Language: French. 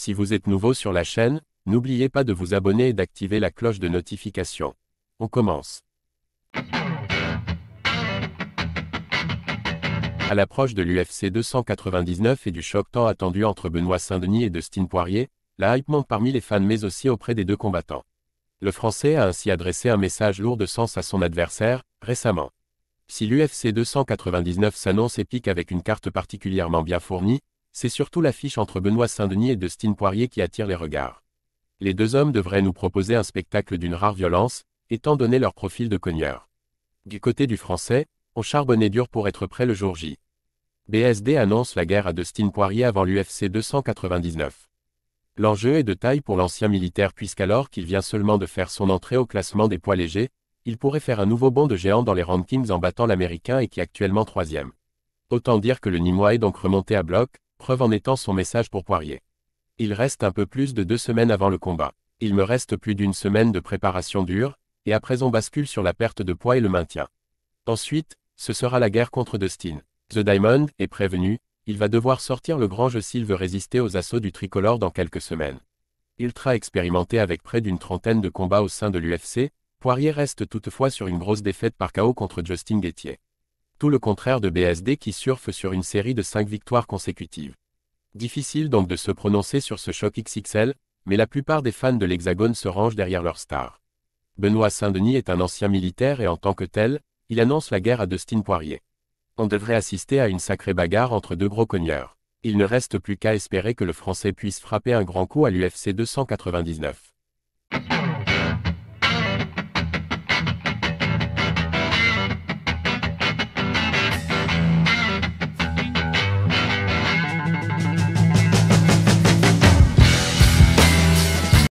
Si vous êtes nouveau sur la chaîne, n'oubliez pas de vous abonner et d'activer la cloche de notification. On commence. À l'approche de l'UFC 299 et du choc tant attendu entre Benoît Saint-Denis et Dustin Poirier, la hype monte parmi les fans mais aussi auprès des deux combattants. Le Français a ainsi adressé un message lourd de sens à son adversaire, récemment. Si l'UFC 299 s'annonce épique avec une carte particulièrement bien fournie, c'est surtout l'affiche entre Benoît Saint-Denis et Dustin Poirier qui attire les regards. Les deux hommes devraient nous proposer un spectacle d'une rare violence, étant donné leur profil de cogneurs. Du côté du Français, on charbonnait dur pour être prêt le jour J. BSD annonce la guerre à Dustin Poirier avant l'UFC 299. L'enjeu est de taille pour l'ancien militaire puisqu'alors qu'il vient seulement de faire son entrée au classement des poids légers, il pourrait faire un nouveau bond de géant dans les rankings en battant l'Américain et qui est actuellement 3e. Autant dire que le Nîmois est donc remonté à bloc, preuve en étant son message pour Poirier. Il reste un peu plus de 2 semaines avant le combat. Il me reste plus d'une semaine de préparation dure, et après on bascule sur la perte de poids et le maintien. Ensuite, ce sera la guerre contre Dustin. The Diamond est prévenu, il va devoir sortir le grand jeu s'il veut résister aux assauts du tricolore dans quelques semaines. Ultra expérimenté avec près d'une trentaine de combats au sein de l'UFC, Poirier reste toutefois sur une grosse défaite par KO contre Justin Gaethje. Tout le contraire de BSD qui surfe sur une série de 5 victoires consécutives. Difficile donc de se prononcer sur ce choc XXL, mais la plupart des fans de l'Hexagone se rangent derrière leur star. Benoît Saint-Denis est un ancien militaire et en tant que tel, il annonce la guerre à Dustin Poirier. On devrait assister à une sacrée bagarre entre deux gros cogneurs. Il ne reste plus qu'à espérer que le Français puisse frapper un grand coup à l'UFC 299.